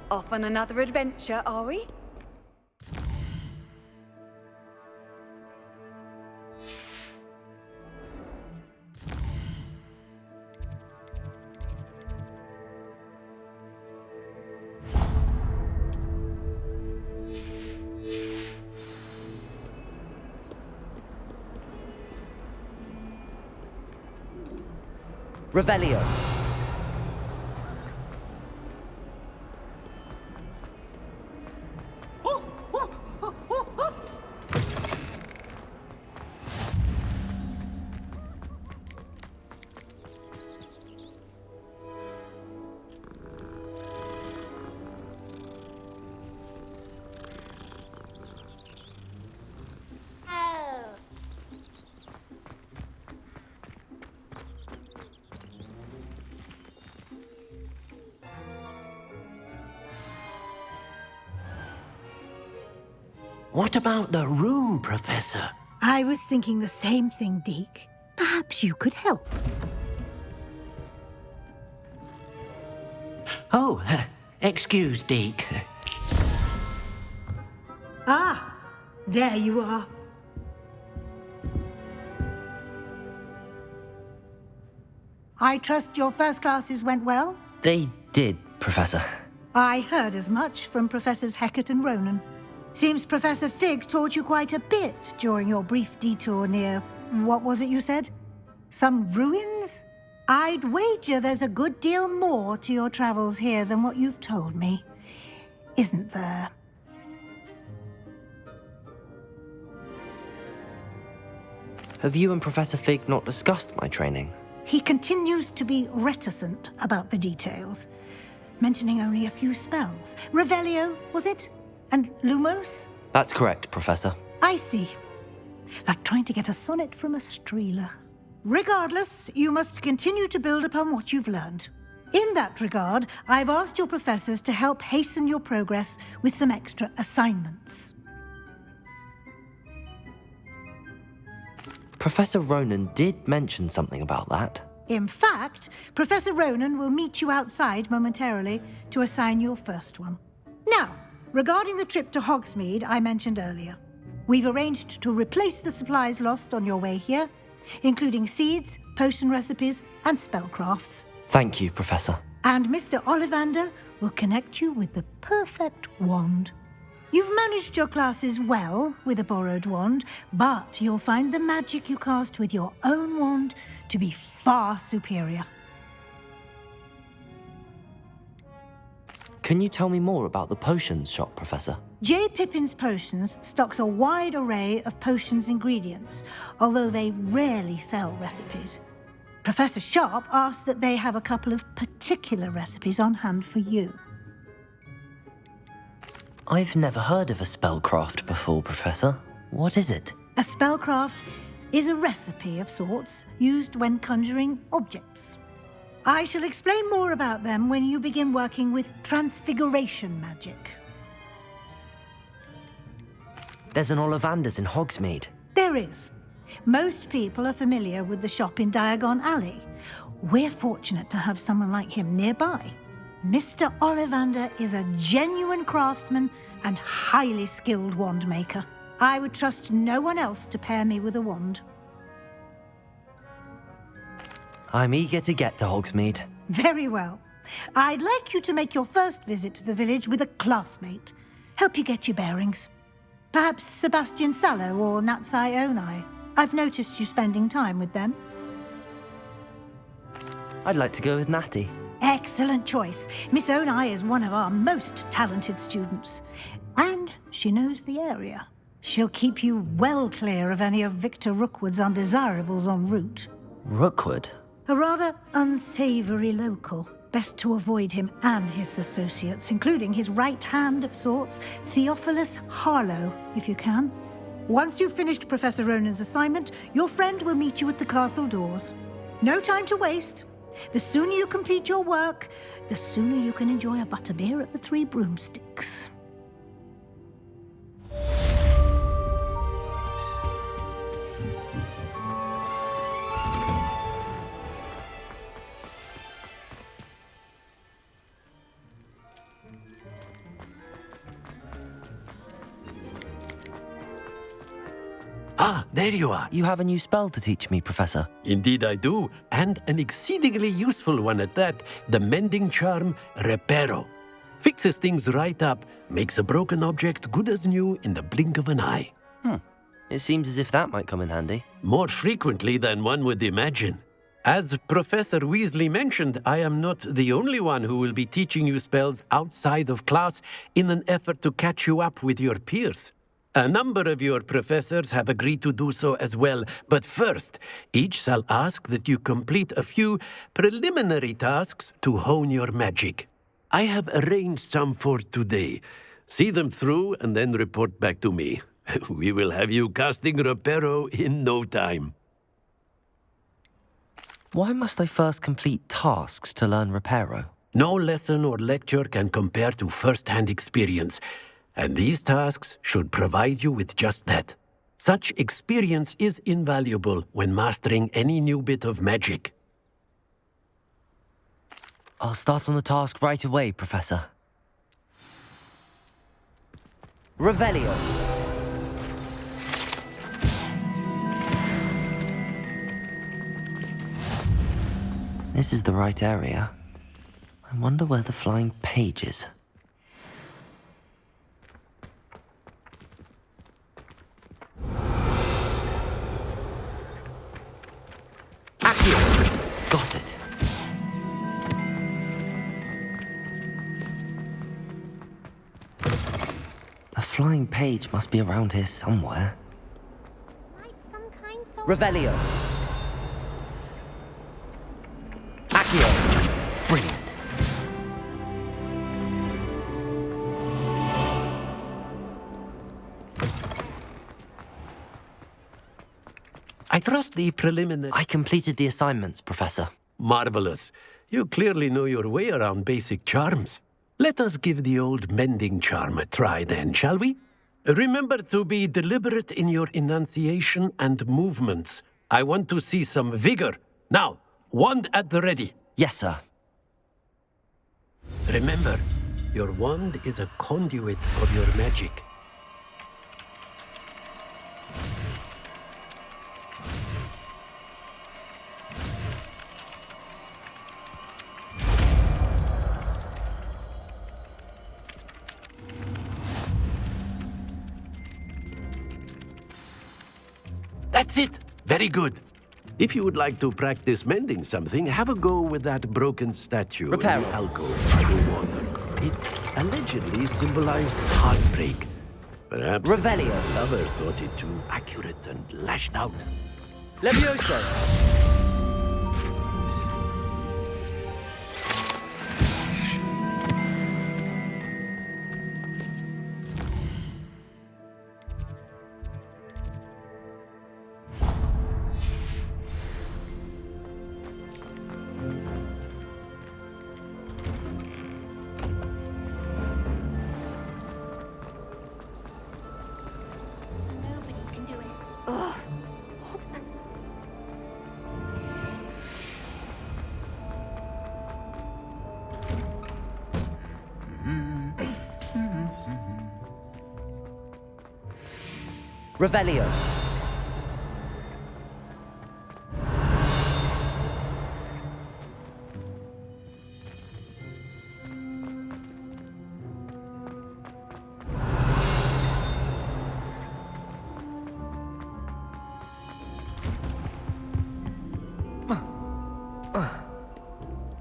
Off on another adventure, are we? Revelio. What about the room, Professor? I was thinking the same thing, Deke. Perhaps you could help. Oh, excuse, Deke. Ah, there you are. I trust your first classes went well? They did, Professor. I heard as much from Professors Hecat and Ronan. Seems Professor Fig taught you quite a bit during your brief detour near... what was it you said? Some ruins? I'd wager there's a good deal more to your travels here than what you've told me. Isn't there? Have you and Professor Fig not discussed my training? He continues to be reticent about the details, mentioning only a few spells. Revelio, was it? And Lumos? That's correct, Professor. I see. Like trying to get a sonnet from a streeler. Regardless, you must continue to build upon what you've learned. In that regard, I've asked your professors to help hasten your progress with some extra assignments. Professor Ronan did mention something about that. In fact, Professor Ronan will meet you outside momentarily to assign your first one. Now, regarding the trip to Hogsmeade I mentioned earlier, we've arranged to replace the supplies lost on your way here, including seeds, potion recipes, and spellcrafts. Thank you, Professor. And Mr. Ollivander will connect you with the perfect wand. You've managed your classes well with a borrowed wand, but you'll find the magic you cast with your own wand to be far superior. Can you tell me more about the potions shop, Professor? J. Pippin's Potions stocks a wide array of potions ingredients, although they rarely sell recipes. Professor Sharp asks that they have a couple of particular recipes on hand for you. I've never heard of a spellcraft before, Professor. What is it? A spellcraft is a recipe of sorts used when conjuring objects. I shall explain more about them when you begin working with transfiguration magic. There's an Ollivander's in Hogsmeade. There is. Most people are familiar with the shop in Diagon Alley. We're fortunate to have someone like him nearby. Mr. Ollivander is a genuine craftsman and highly skilled wand maker. I would trust no one else to pair me with a wand. I'm eager to get to Hogsmeade. Very well. I'd like you to make your first visit to the village with a classmate. Help you get your bearings. Perhaps Sebastian Sallow or Natsai Onai. I've noticed you spending time with them. I'd like to go with Natty. Excellent choice. Miss Onai is one of our most talented students. And she knows the area. She'll keep you well clear of any of Victor Rookwood's undesirables en route. Rookwood? A rather unsavory local. Best to avoid him and his associates, including his right hand of sorts, Theophilus Harlow, if you can. Once you've finished Professor Ronan's assignment, your friend will meet you at the castle doors. No time to waste. The sooner you complete your work, the sooner you can enjoy a butterbeer at the Three Broomsticks. Ah, there you are. You have a new spell to teach me, Professor. Indeed I do, and an exceedingly useful one at that, the mending charm Reparo. Fixes things right up, makes a broken object good as new in the blink of an eye. It seems as if that might come in handy. More frequently than one would imagine. As Professor Weasley mentioned, I am not the only one who will be teaching you spells outside of class in an effort to catch you up with your peers. A number of your professors have agreed to do so as well, but first, each shall ask that you complete a few preliminary tasks to hone your magic. I have arranged some for today. See them through and then report back to me. We will have you casting Reparo in no time. Why must I first complete tasks to learn Reparo? No lesson or lecture can compare to first-hand experience, and these tasks should provide you with just that. Such experience is invaluable when mastering any new bit of magic. I'll start on the task right away, Professor. Revelio. This is the right area. I wonder where the flying page is. Accio! Got it. A flying page must be around here somewhere. Like some kind so Revelio. Accio. Brilliant. I trust the preliminary... I completed the assignments, Professor. Marvelous. You clearly know your way around basic charms. Let us give the old mending charm a try then, shall we? Remember to be deliberate in your enunciation and movements. I want to see some vigor. Now, wand at the ready. Yes, sir. Remember, your wand is a conduit of your magic. That's it. Very good. If you would like to practice mending something, have a go with that broken statue in the Reparo. alcove by the water. It allegedly symbolized heartbreak. Perhaps Revelio. the lover thought it too accurate and lashed out. Levioso. nobody can do it. Revelio.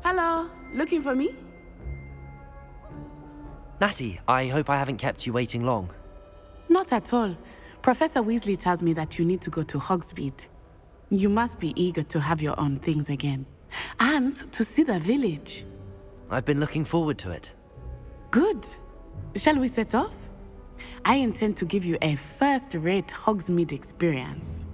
Hello, looking for me? Natty, I hope I haven't kept you waiting long. Not at all. Professor Weasley tells me that you need to go to Hogsmeade. You must be eager to have your own things again. And to see the village. I've been looking forward to it. Good. Shall we set off? I intend to give you a first-rate Hogsmeade experience.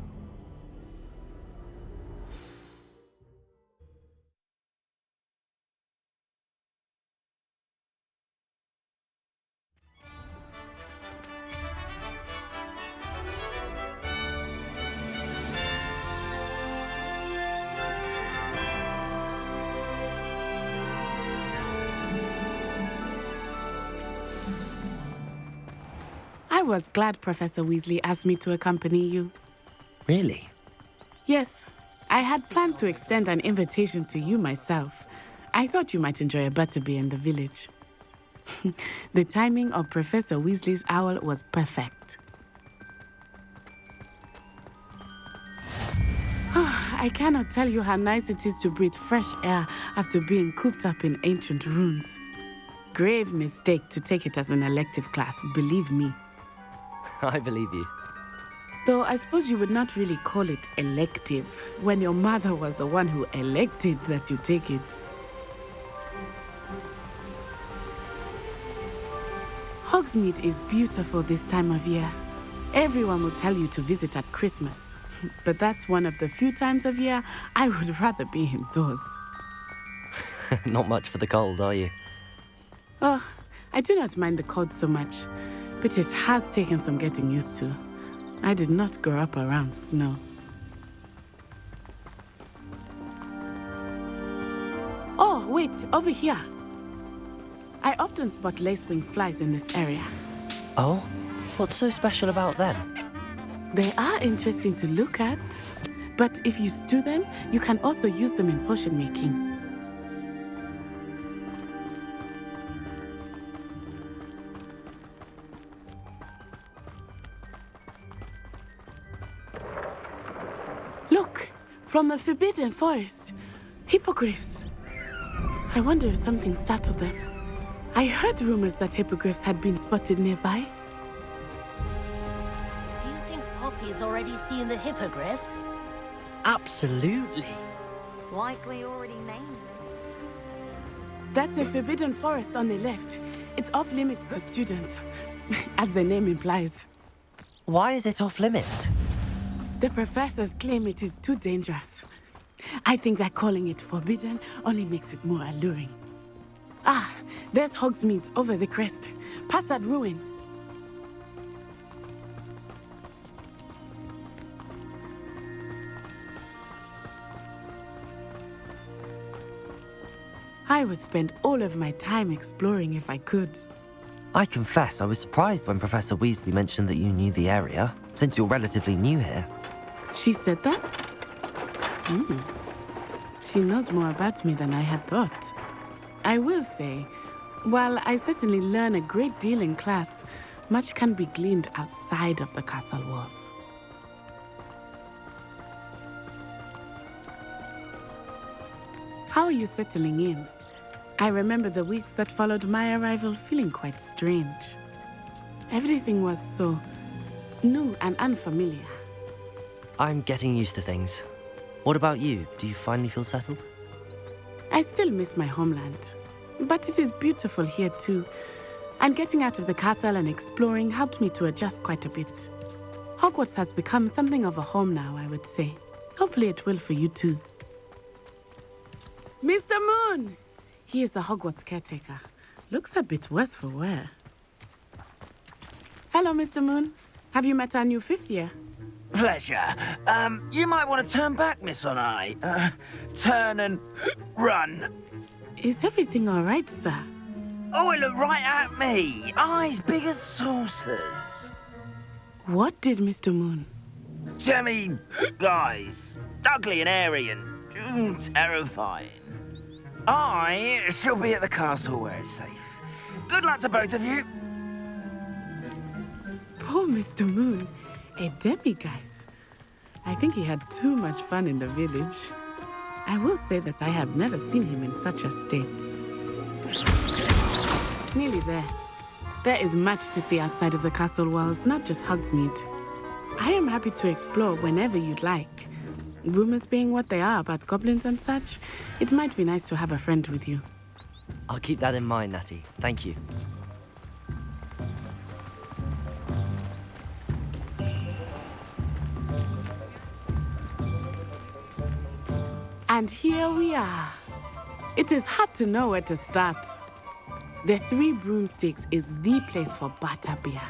I was glad Professor Weasley asked me to accompany you. Really? Yes, I had planned to extend an invitation to you myself. I thought you might enjoy a butterbeer in the village. The timing of Professor Weasley's owl was perfect. I cannot tell you how nice it is to breathe fresh air after being cooped up in ancient rooms. Grave mistake to take it as an elective class, believe me. I believe you. Though I suppose you would not really call it elective when your mother was the one who elected that you take it. Hogsmeade is beautiful this time of year. Everyone will tell you to visit at Christmas. But that's one of the few times of year I would rather be indoors. Not much for the cold, are you? Oh, I do not mind the cold so much, but it has taken some getting used to. I did not grow up around snow. Oh, wait, over here. I often spot lacewing flies in this area. Oh? What's so special about them? They are interesting to look at, but if you stew them, you can also use them in potion making. Look, from the Forbidden Forest, hippogriffs. I wonder if something startled them. I heard rumors that hippogriffs had been spotted nearby. Do you think Poppy's already seen the hippogriffs? Absolutely. Likely already named them. That's the Forbidden Forest on the left. It's off limits to students, as the name implies. Why is it off limits? The professors claim it is too dangerous. I think that calling it forbidden only makes it more alluring. Ah, there's Hogsmeade over the crest. Past that ruin. I would spend all of my time exploring if I could. I confess I was surprised when Professor Weasley mentioned that you knew the area, since you're relatively new here. She said that? She knows more about me than I had thought. I will say, while I certainly learn a great deal in class, much can be gleaned outside of the castle walls. How are you settling in? I remember the weeks that followed my arrival feeling quite strange. Everything was so new and unfamiliar. I'm getting used to things. What about you? Do you finally feel settled? I still miss my homeland, but it is beautiful here too. And getting out of the castle and exploring helped me to adjust quite a bit. Hogwarts has become something of a home now, I would say. Hopefully it will for you too. Mr. Moon! He is the Hogwarts caretaker. Looks a bit worse for wear. Hello, Mr. Moon. Have you met our new fifth year? Pleasure. You might want to turn back, Miss Onai. Turn and run. Is everything all right, sir? Oh, it looked right at me. Eyes big as saucers. What did Mr. Moon? Jemmy, guys. Ugly and airy and terrifying. I shall be at the castle where it's safe. Good luck to both of you. Poor Mr. Moon. A demi-guise. I think he had too much fun in the village. I will say that I have never seen him in such a state. Nearly there. There is much to see outside of the castle walls, not just Hogsmeade. I am happy to explore whenever you'd like. Rumors being what they are about goblins and such, it might be nice to have a friend with you. I'll keep that in mind, Natty. Thank you. And here we are. It is hard to know where to start. The Three Broomsticks is the place for butterbeer.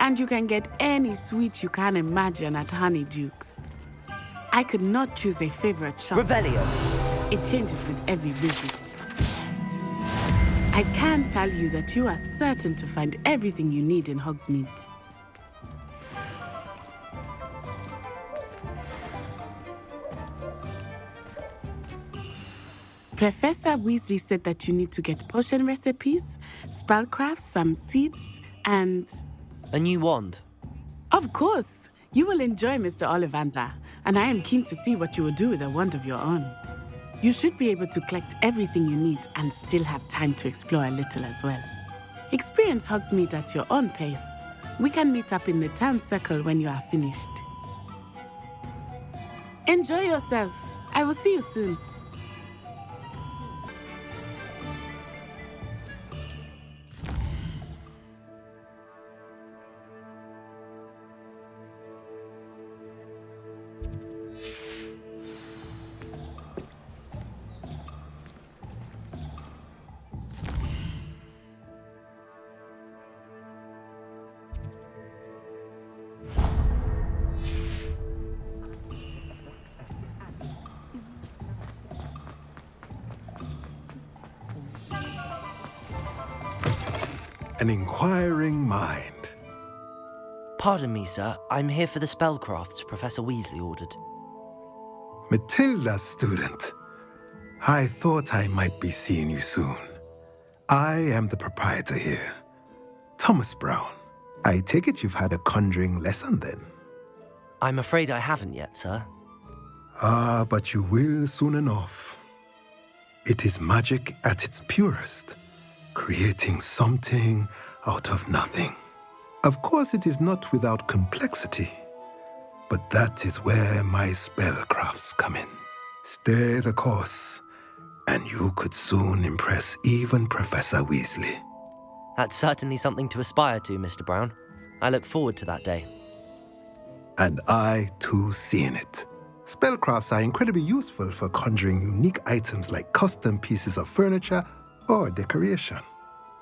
And you can get any sweet you can imagine at Honeydukes. I could not choose a favorite shop. Revelio. It changes with every visit. I can tell you that you are certain to find everything you need in Hogsmeade. Professor Weasley said that you need to get potion recipes, spellcrafts, some seeds, and... A new wand. Of course! You will enjoy Mr. Ollivander, and I am keen to see what you will do with a wand of your own. You should be able to collect everything you need and still have time to explore a little as well. Experience Hogsmeade at your own pace. We can meet up in the town circle when you are finished. Enjoy yourself. I will see you soon. An inquiring mind. Pardon me, sir. I'm here for the spellcrafts Professor Weasley ordered. Matilda's student. I thought I might be seeing you soon. I am the proprietor here, Thomas Brown. I take it you've had a conjuring lesson then? I'm afraid I haven't yet, sir. Ah, but you will soon enough. It is magic at its purest, creating something out of nothing. Of course, it is not without complexity, but that is where my spellcrafts come in. Stay the course, and you could soon impress even Professor Weasley. That's certainly something to aspire to, Mr. Brown. I look forward to that day. And I, too, seeing it. Spellcrafts are incredibly useful for conjuring unique items like custom pieces of furniture or decoration.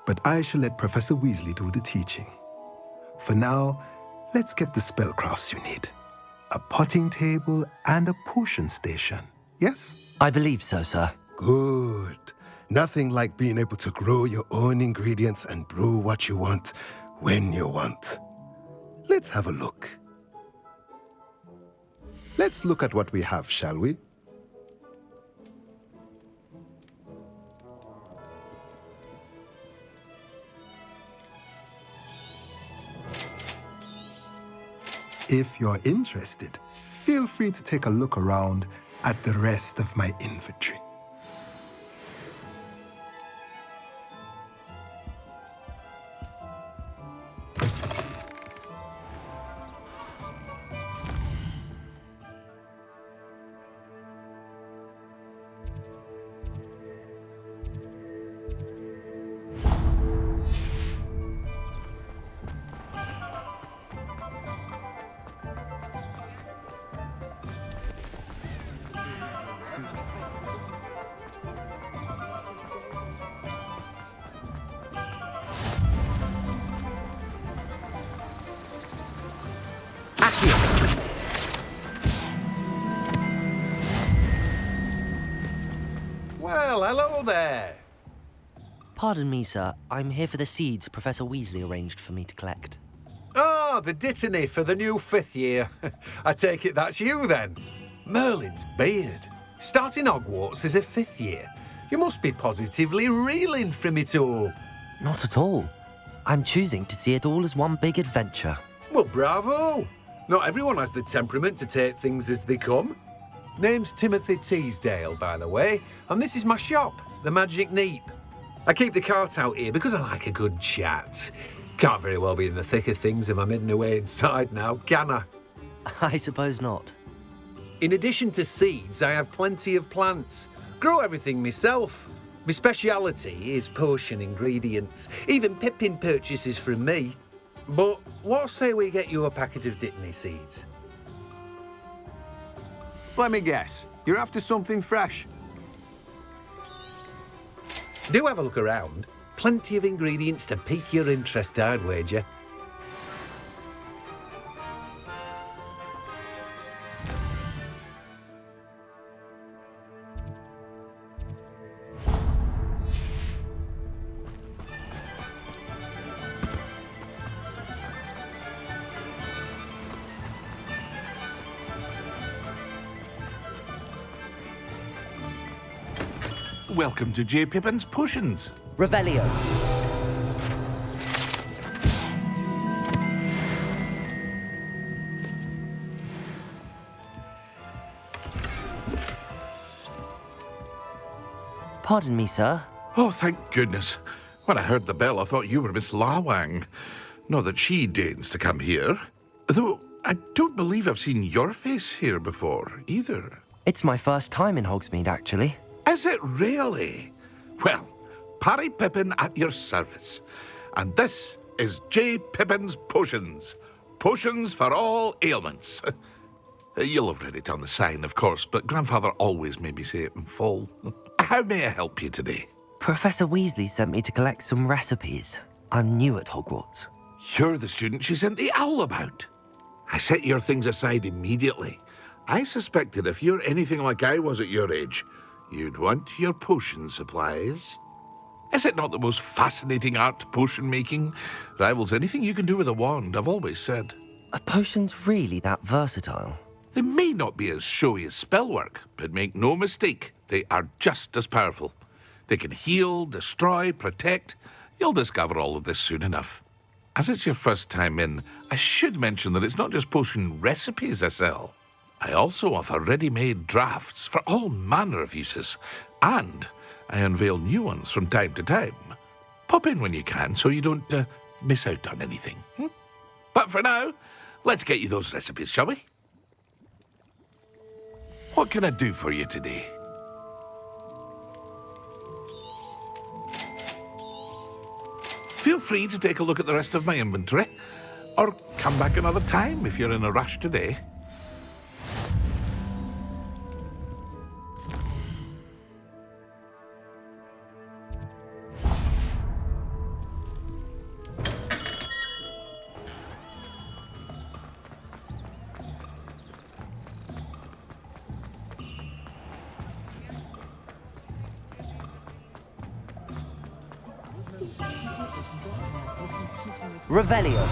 But I shall let Professor Weasley do the teaching. For now, let's get the spellcrafts you need. A potting table and a potion station, yes? I believe so, sir. Good. Nothing like being able to grow your own ingredients and brew what you want when you want. Let's have a look. Let's look at what we have, shall we? If you're interested, feel free to take a look around at the rest of my inventory. Well, hello there. Pardon me, sir. I'm here for the seeds Professor Weasley arranged for me to collect. Ah, the dittany for the new 5th year. I take it that's you, then. Merlin's beard. Starting Hogwarts as a 5th year. You must be positively reeling from it all. Not at all. I'm choosing to see it all as one big adventure. Well, bravo. Not everyone has the temperament to take things as they come. Name's Timothy Teasdale, by the way, and this is my shop, the Magic Neep. I keep the cart out here because I like a good chat. Can't very well be in the thick of things if I'm hidden away inside now, can I? I suppose not. In addition to seeds, I have plenty of plants. Grow everything myself. My speciality is potion ingredients, even Pippin purchases from me. But what say we get you a packet of Dittany seeds? Let me guess. You're after something fresh. Do have a look around. Plenty of ingredients to pique your interest, I'd wager. welcome to J. Pippin's Potions. Revelio. Pardon me, sir. Oh, thank goodness. When I heard the bell, I thought you were Miss Lawang. Not that she deigns to come here. Though I don't believe I've seen your face here before, either. It's my first time in Hogsmeade, actually. Is it really? Well, Parry Pippin at your service. And this is J. Pippin's Potions. Potions for all ailments. You'll have read it on the sign, of course, but Grandfather always made me say it in full. How may I help you today? Professor Weasley sent me to collect some recipes. I'm new at Hogwarts. You're the student she sent the owl about. I set your things aside immediately. I suspected if you're anything like I was at your age, you'd want your potion supplies. Is it not the most fascinating art, potion making? Rivals anything you can do with a wand, I've always said. Are potions really that versatile? They may not be as showy as spellwork, but make no mistake, they are just as powerful. They can heal, destroy, protect. You'll discover all of this soon enough. As it's your first time in, I should mention that it's not just potion recipes I sell. I also offer ready-made drafts for all manner of uses, and I unveil new ones from time to time. Pop in when you can so you don't miss out on anything. But for now, let's get you those recipes, shall we? What can I do for you today? Feel free to take a look at the rest of my inventory, or come back another time if you're in a rush today. Revelio.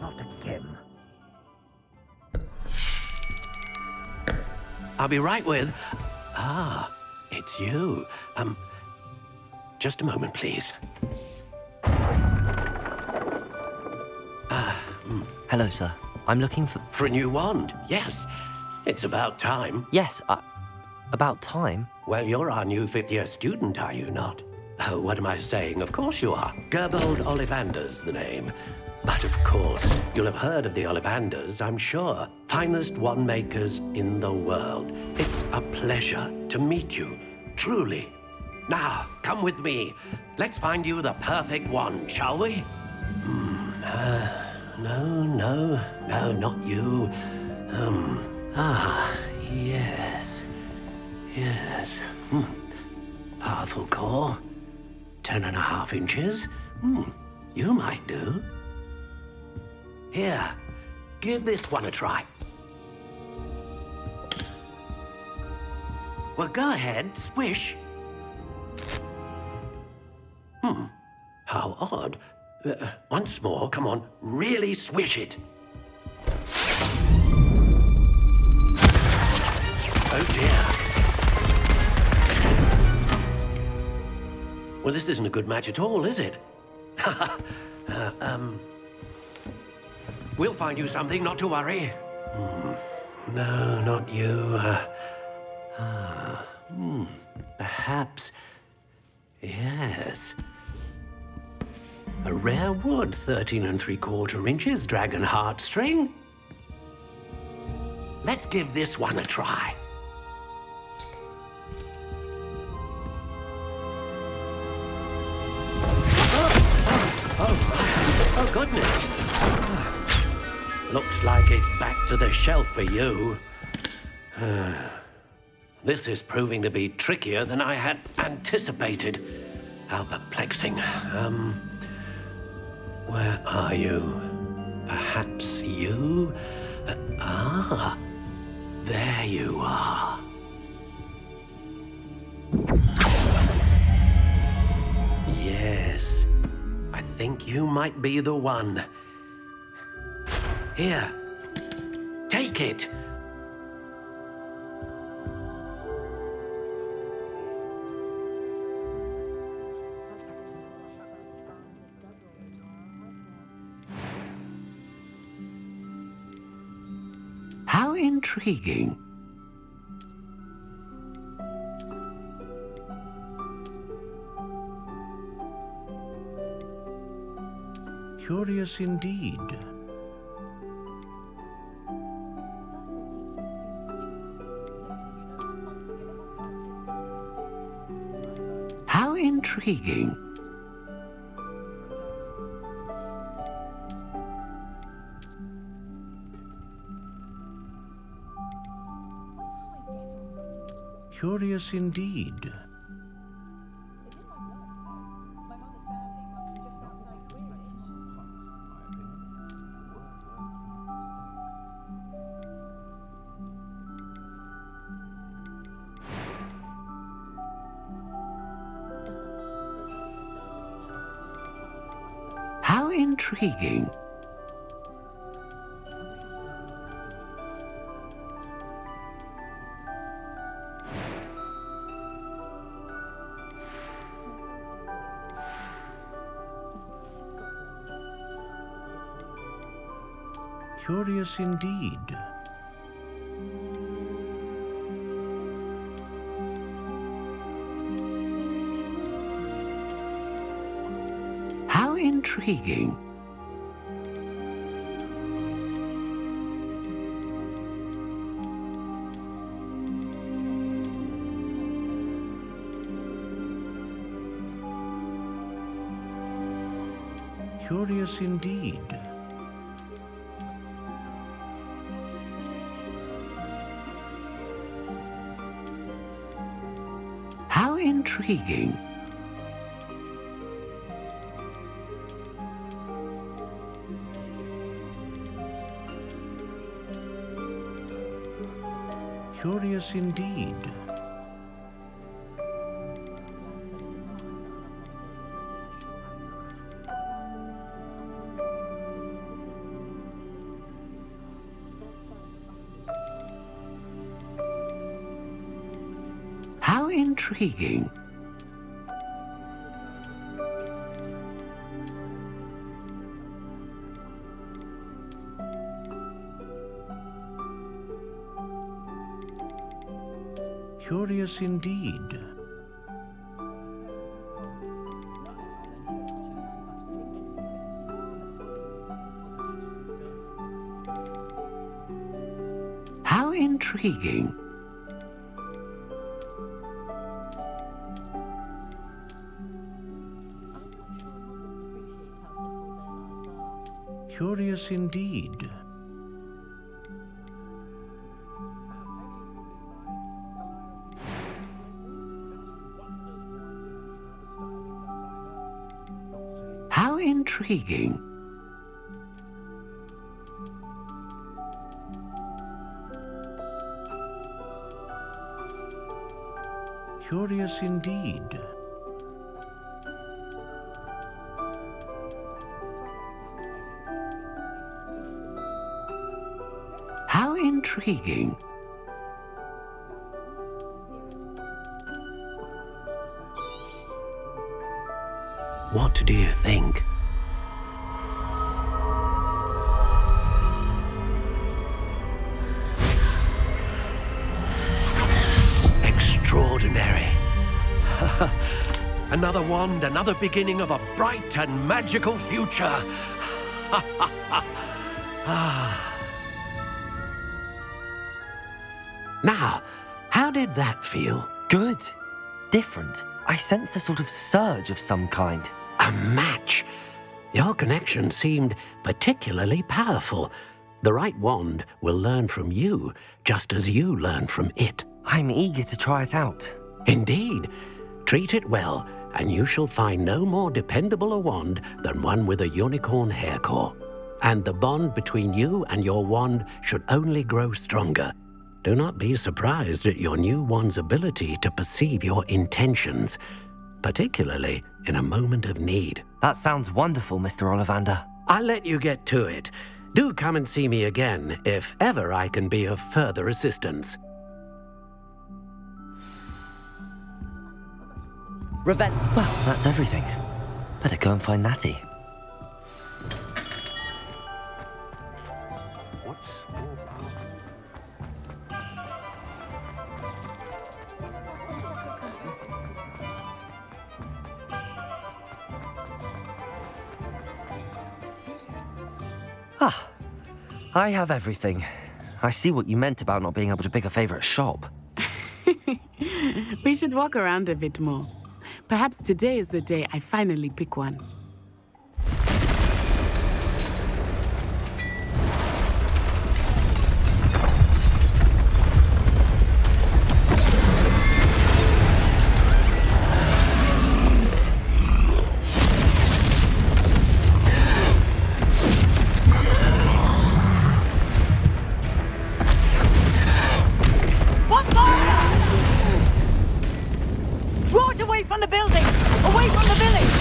Not again. I'll be right with... Ah, it's you. Just a moment, please. Hello, sir. I'm looking for... For a new wand, yes. It's about time. Yes, about time? Well, you're our new fifth-year student, are you not? Oh, what am I saying? Of course you are. Gerbold Ollivander's the name. But of course, you'll have heard of the Ollivanders, I'm sure. Finest wand makers in the world. It's a pleasure to meet you, truly. Now, come with me. Let's find you the perfect wand, shall we? No, not you. Yes. Powerful core. 10.5 inches. You might do. Here, give this one a try. Well, go ahead, swish. How odd. Once more, come on, really swish it. Oh dear. Well, this isn't a good match at all, is it? We'll find you something, not to worry. No, not you. Perhaps. Yes. A rare wood, 13 3/4 inches, dragon heartstring. Let's give this one a try. Oh, goodness. Looks like it's back to the shelf for you. This is proving to be trickier than I had anticipated. How perplexing. Where are you? Perhaps you? There you are. think you might be the one. Here, take it. How intriguing. Curious indeed. How intriguing. Curious indeed. How intriguing. Curious indeed. How intriguing. Curious indeed. How intriguing. Curious indeed. How intriguing. Curious indeed. How intriguing. Curious indeed. How intriguing. Curious indeed. How intriguing. What do you think? Extraordinary. Another wand, another beginning of a bright and magical future. Now, how did that feel? Good. Different. I sensed a sort of surge of some kind. A match. Your connection seemed particularly powerful. The right wand will learn from you, just as you learn from it. I'm eager to try it out. Indeed. Treat it well, and you shall find no more dependable a wand than one with a unicorn hair core. And the bond between you and your wand should only grow stronger. Do not be surprised at your new wand's ability to perceive your intentions. particularly in a moment of need. That sounds wonderful, Mr. Ollivander. I'll let you get to it. Do come and see me again if ever I can be of further assistance. Well, that's everything. Better go and find Natty. Ah, I have everything. I see what you meant about not being able to pick a favorite shop. We should walk around a bit more. Perhaps today is the day I finally pick one. Draw it away from the building! Away from the village!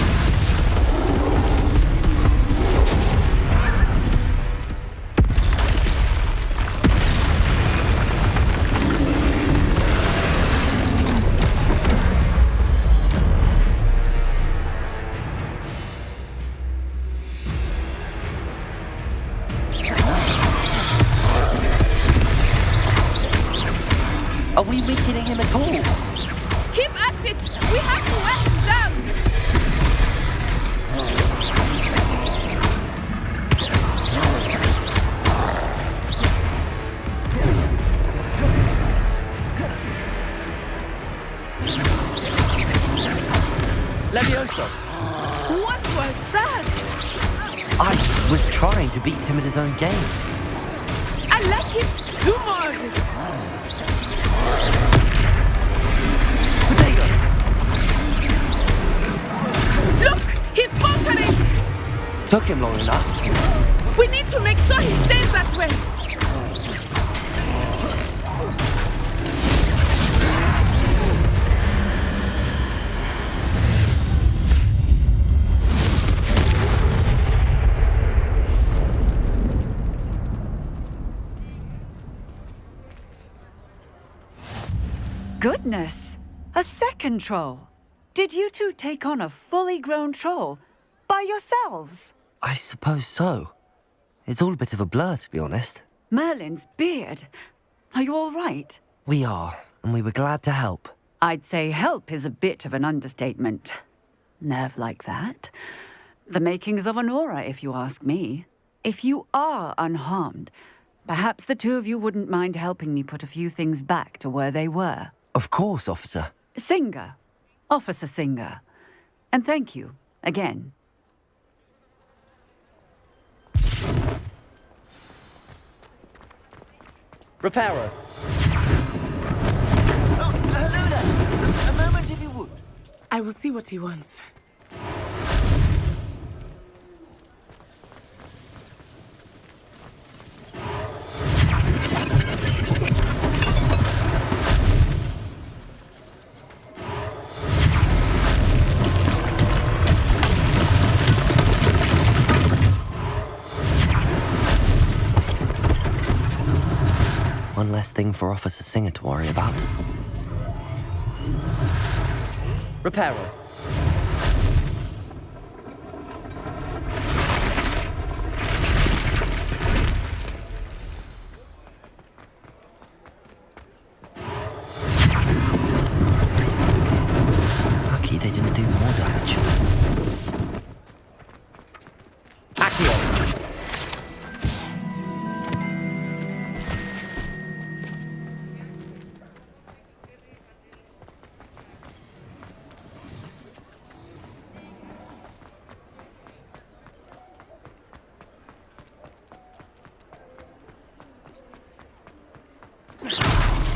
Are we weakening him at all? Keep at it! We have to wear him down! Levioso! What was that? I was trying to beat him at his own game. I like it! Do more of it! Look! He's faltering! Took him long enough. We need to make sure he stays that way! Goodness! A second troll! Did you two take on a fully grown troll? By yourselves? I suppose so. It's all a bit of a blur, to be honest. Merlin's beard. Are you all right? We are, and we were glad to help. I'd say help is a bit of an understatement. Nerve like that. The makings of an aura, if you ask me. If you are unharmed, perhaps the two of you wouldn't mind helping me put a few things back to where they were. Of course, officer. Singer. Officer Singer. And thank you, again. Reparo. Oh, hello there. A moment if you would. I will see what he wants. One less thing for Officer Singer to worry about. Reparo. Lucky they didn't do more damage. Accio.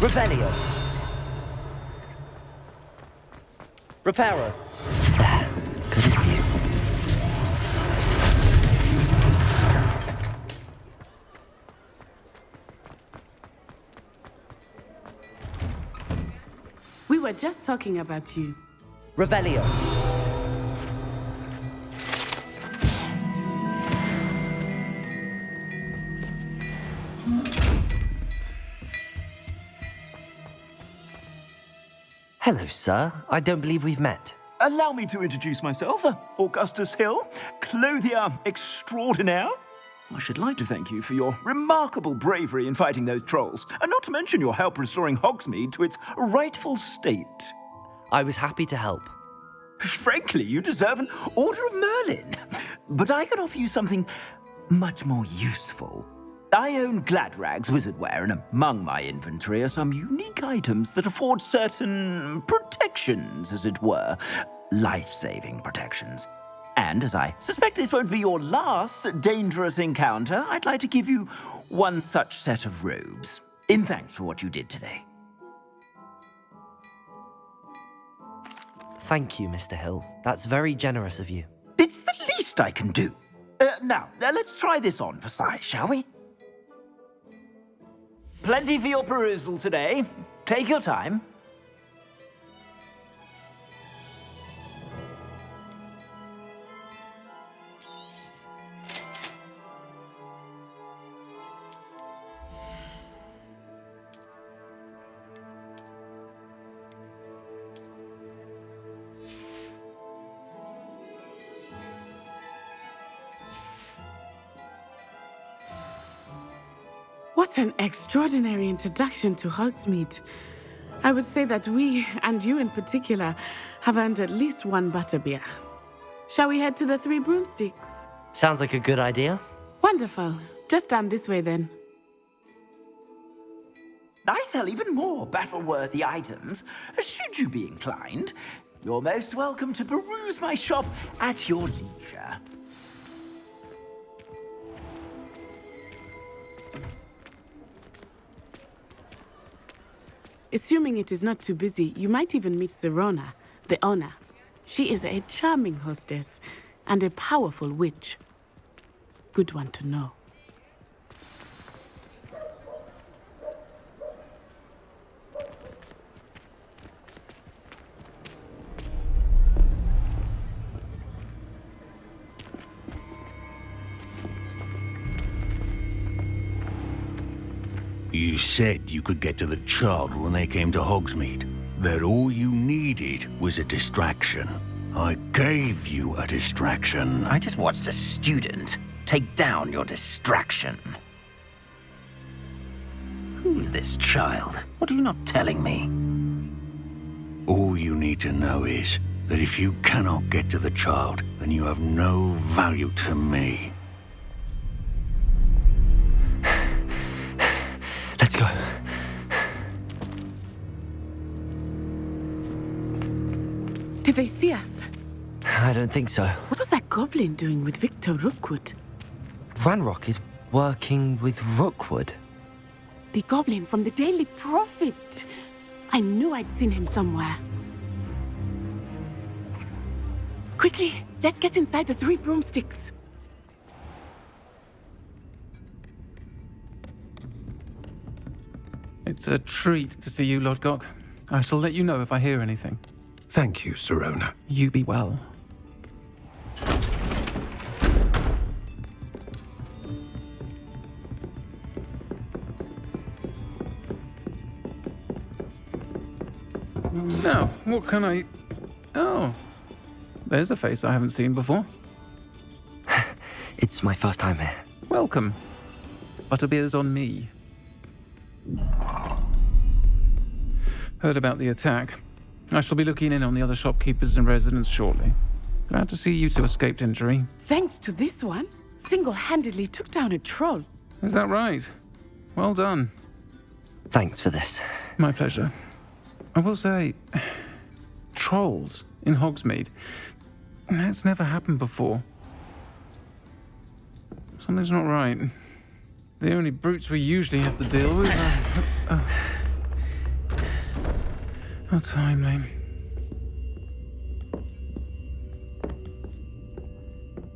Revelio. Reparo. There. Good as new. We were just talking about you. Revelio. Hello, sir. I don't believe we've met. Allow me to introduce myself, Augustus Hill, clothier extraordinaire. I should like to thank you for your remarkable bravery in fighting those trolls, and not to mention your help restoring Hogsmeade to its rightful state. I was happy to help. Frankly, you deserve an Order of Merlin. But I can offer you something much more useful. I own Gladrag's wizardware, and among my inventory are some unique items that afford certain protections, as it were. Life-saving protections. And as I suspect this won't be your last dangerous encounter, I'd like to give you one such set of robes, in thanks for what you did today. Thank you, Mr. Hill. That's very generous of you. It's the least I can do. Now, let's try this on for size, shall we? Plenty for your perusal today. Take your time. What an extraordinary introduction to Hogsmeade. I would say that we, and you in particular, have earned at least one butterbeer. Shall we head to the Three Broomsticks? Sounds like a good idea. Wonderful. Just down this way then. I sell even more battle-worthy items, should you be inclined. You're most welcome to peruse my shop at your leisure. Assuming it is not too busy, you might even meet Serona, the owner. She is a charming hostess and a powerful witch. Good one to know. You said you could get to the child when they came to Hogsmeade. That all you needed was a distraction. I gave you a distraction. I just watched a student take down your distraction. Who's this child? What are you not telling me? All you need to know is that if you cannot get to the child, then you have no value to me. Let's go. Did they see us? I don't think so. What was that goblin doing with Victor Rookwood? Ranrock is working with Rookwood. The goblin from the Daily Prophet. I knew I'd seen him somewhere. Quickly, let's get inside the Three Broomsticks. It's a treat to see you, Lodgok. I shall let you know if I hear anything. Thank you, Serona. You be well. Now, what can I... Oh, there's a face I haven't seen before. It's my first time here. Welcome. Butterbeer's on me. Heard about the attack. I shall be looking in on the other shopkeepers and residents shortly. Glad to see you two escaped injury. Thanks to this one, single-handedly took down a troll. Is that right? Well done. Thanks for this. My pleasure. I will say, trolls in Hogsmeade. That's never happened before. Something's not right. The only brutes we usually have to deal with are... How timely.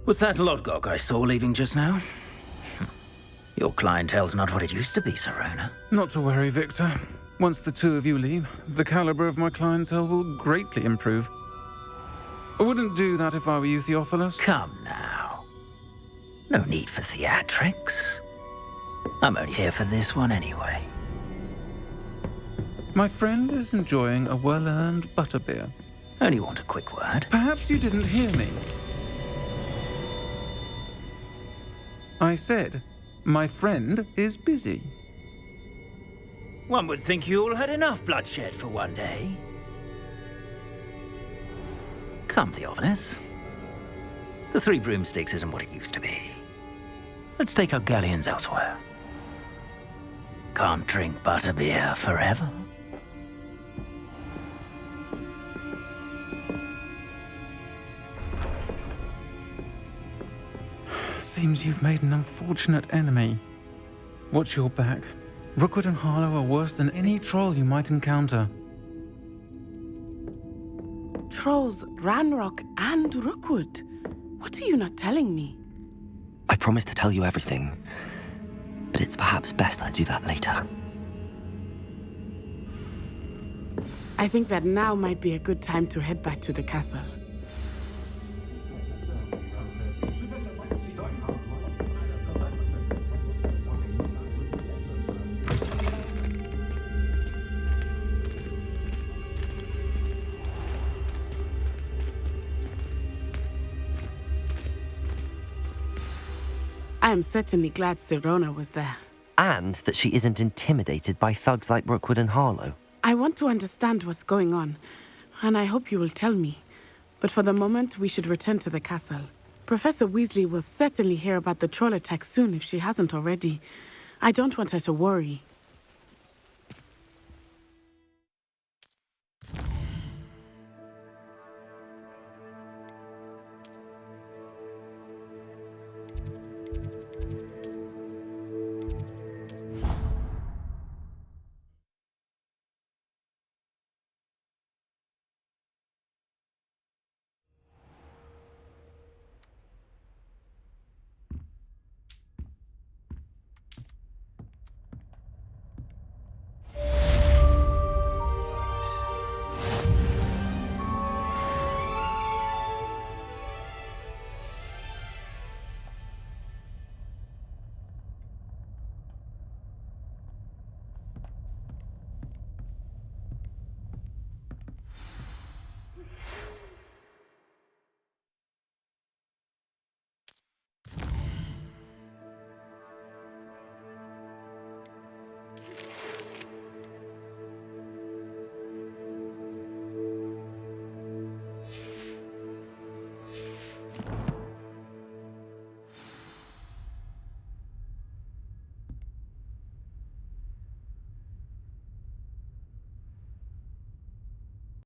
Was that Lodgok I saw leaving just now? Your clientele's not what it used to be, Serona. Not to worry, Victor. Once the two of you leave, the caliber of my clientele will greatly improve. I wouldn't do that if I were you, Theophilus. Come now. No need for theatrics. I'm only here for this one anyway. My friend is enjoying a well-earned butterbeer. Only want a quick word. Perhaps you didn't hear me. I said, my friend is busy. One would think you all had enough bloodshed for one day. Come, Theophilus. The Three Broomsticks isn't what it used to be. Let's take our galleons elsewhere. Can't drink butterbeer forever. Seems you've made an unfortunate enemy. Watch your back. Rookwood and Harlow are worse than any troll you might encounter. Trolls, Ranrock, and Rookwood. What are you not telling me? I promised to tell you everything, but it's perhaps best I do that later. I think that now might be a good time to head back to the castle. I am certainly glad Sirona was there. And that she isn't intimidated by thugs like Rookwood and Harlow. I want to understand what's going on, and I hope you will tell me. But for the moment, we should return to the castle. Professor Weasley will certainly hear about the troll attack soon if she hasn't already. I don't want her to worry.